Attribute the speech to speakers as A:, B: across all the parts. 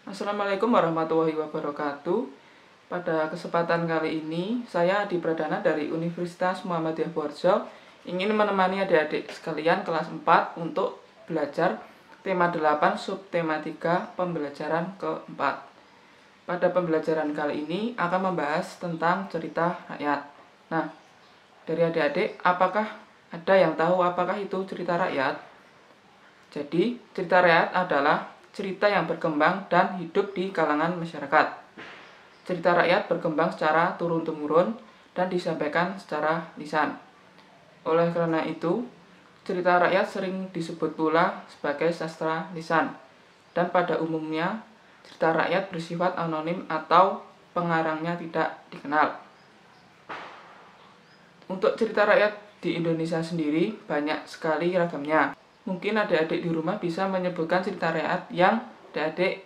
A: Assalamualaikum warahmatullahi wabarakatuh. Pada kesempatan kali ini, saya Adi Pradana dari Universitas Muhammadiyah Borjo ingin menemani adik-adik sekalian kelas 4 untuk belajar tema 8 subtema 3 pembelajaran keempat. Pada pembelajaran kali ini akan membahas tentang cerita rakyat. Nah, dari adik-adik, apakah ada yang tahu apakah itu cerita rakyat? Jadi, cerita rakyat adalah cerita yang berkembang dan hidup di kalangan masyarakat. Cerita rakyat berkembang secara turun-temurun dan disampaikan secara lisan. Oleh karena itu, cerita rakyat sering disebut pula sebagai sastra lisan. Dan pada umumnya, cerita rakyat bersifat anonim atau pengarangnya tidak dikenal. Untuk cerita rakyat di Indonesia sendiri banyak sekali ragamnya. Mungkin adik-adik di rumah bisa menyebutkan cerita rakyat yang adik-adik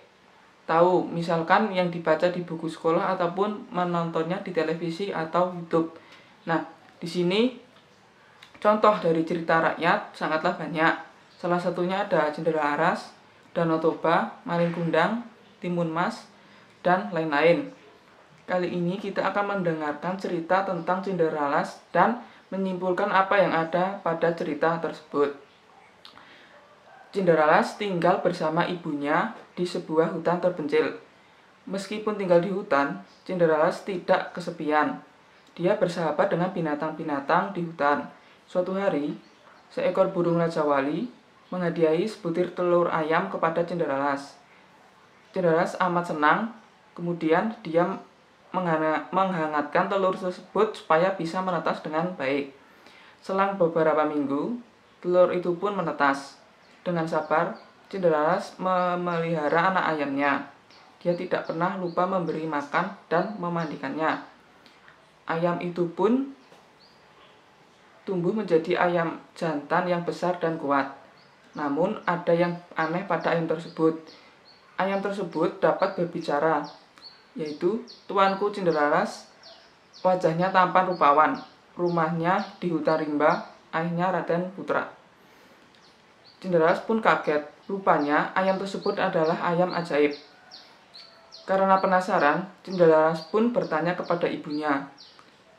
A: tahu, misalkan yang dibaca di buku sekolah ataupun menontonnya di televisi atau YouTube. Nah, di sini contoh dari cerita rakyat sangatlah banyak. Salah satunya ada Cendrawasih, Danau Toba, Malin Kundang, Timun Mas, dan lain-lain. Kali ini kita akan mendengarkan cerita tentang Cendrawasih dan menyimpulkan apa yang ada pada cerita tersebut. Cendrawasih tinggal bersama ibunya di sebuah hutan terpencil. Meskipun tinggal di hutan, Cendrawasih tidak kesepian. Dia bersahabat dengan binatang-binatang di hutan. Suatu hari, seekor burung Raja Wali menghadiahi sebutir telur ayam kepada Cendrawasih. Cendrawasih amat senang, kemudian dia menghangatkan telur tersebut supaya bisa menetas dengan baik. Selang beberapa minggu, telur itu pun menetas. Dengan sabar, Cendrawasih memelihara anak ayamnya. Dia tidak pernah lupa memberi makan dan memandikannya. Ayam itu pun tumbuh menjadi ayam jantan yang besar dan kuat. Namun ada yang aneh pada ayam tersebut. Ayam tersebut dapat berbicara, yaitu tuanku Cendrawasih. Wajahnya tampan rupawan. Rumahnya di hutan rimba, ayahnya Raden Putra. Cendrawasih pun kaget. Rupanya ayam tersebut adalah ayam ajaib. Karena penasaran, Cendrawasih pun bertanya kepada ibunya,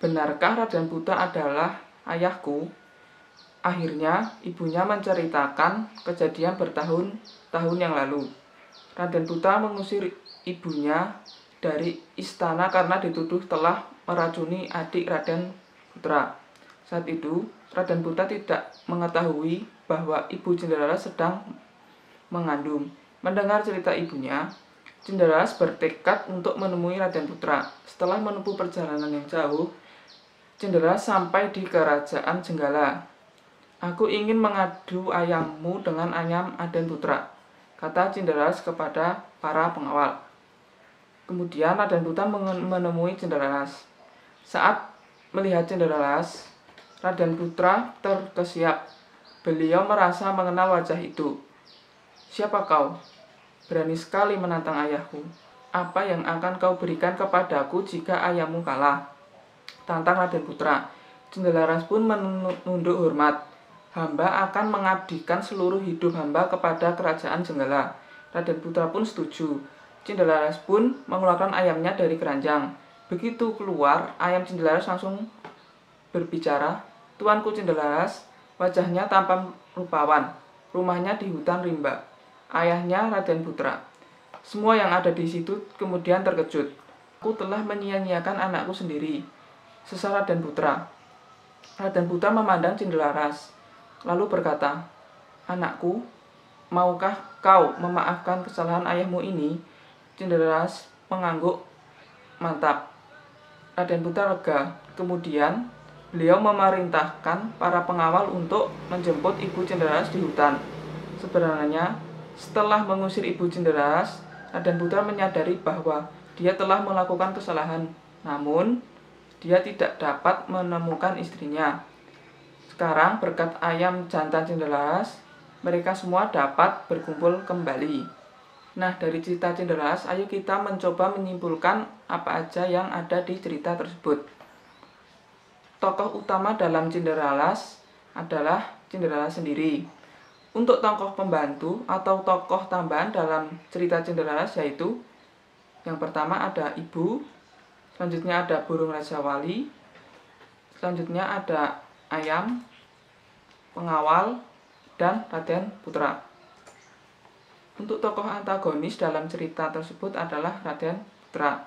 A: "Benarkah Raden Putra adalah ayahku?" Akhirnya, ibunya menceritakan kejadian bertahun-tahun yang lalu. Raden Putra mengusir ibunya dari istana karena dituduh telah meracuni adik Raden Putra. Saat itu, Raden Putra tidak mengetahui bahwa ibu Cendrawasih sedang mengandung. Mendengar cerita ibunya, Cendrawasih bertekad untuk menemui Raden Putra. Setelah menempuh perjalanan yang jauh, Cendrawasih sampai di kerajaan Jenggala. "Aku ingin mengadu ayammu dengan ayam Raden Putra," kata Cendrawasih kepada para pengawal. Kemudian Raden Putra menemui Cendrawasih. Saat melihat Cendrawasih, Raden Putra terkesiap. Beliau merasa mengenal wajah itu. "Siapa kau? Berani sekali menantang ayahku. Apa yang akan kau berikan kepadaku jika ayahmu kalah?" tantang Raden Putra. Cendrawasih pun menunduk hormat. "Hamba akan mengabdikan seluruh hidup hamba kepada kerajaan Jenggala." Raden Putra pun setuju. Cendrawasih pun mengeluarkan ayamnya dari keranjang. Begitu keluar, ayam Cendrawasih langsung berbicara, "Tuanku Cendrawasih, wajahnya tampan rupawan. Rumahnya di hutan rimba. Ayahnya Raden Putra." Semua yang ada di situ kemudian terkejut. "Aku telah menyia-nyiakan anakku sendiri," sesal Raden Putra. Raden Putra memandang Cendrawasih, lalu berkata, "Anakku, maukah kau memaafkan kesalahan ayahmu ini?" Cendrawasih mengangguk mantap. Raden Putra lega. Kemudian beliau memerintahkan para pengawal untuk menjemput ibu Cendrawasih di hutan. Sebenarnya, setelah mengusir ibu Cendrawasih, Raden Putra menyadari bahwa dia telah melakukan kesalahan. Namun, dia tidak dapat menemukan istrinya. Sekarang, berkat ayam jantan Cendrawasih, mereka semua dapat berkumpul kembali. Nah, dari cerita Cendrawasih, ayo kita mencoba menyimpulkan apa aja yang ada di cerita tersebut. Tokoh utama dalam Cendrawasih adalah Cendrawasih sendiri. Untuk tokoh pembantu atau tokoh tambahan dalam cerita Cenderalas yaitu yang pertama ada ibu, selanjutnya ada burung Raja Wali, selanjutnya ada ayam, pengawal, dan Raden Putra. Untuk tokoh antagonis dalam cerita tersebut adalah Raden Putra.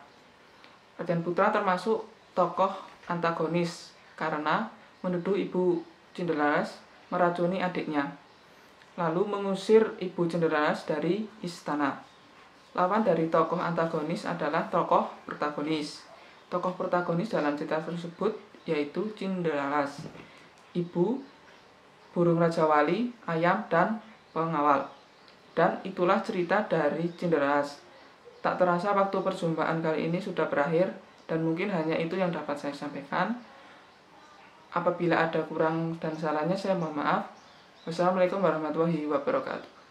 A: Raden Putra termasuk tokoh antagonis karena menuduh ibu Cenderalas meracuni adiknya, lalu mengusir ibu Cenderalas dari istana. Lawan dari tokoh antagonis adalah tokoh protagonis. Tokoh protagonis dalam cerita tersebut yaitu Cenderalas, ibu, burung Raja Wali, ayam, dan pengawal. Dan itulah cerita dari Cenderalas. Tak terasa waktu perjumpaan kali ini sudah berakhir, dan mungkin hanya itu yang dapat saya sampaikan. Apabila ada kurang dan salahnya saya mohon maaf. Wassalamualaikum warahmatullahi wabarakatuh.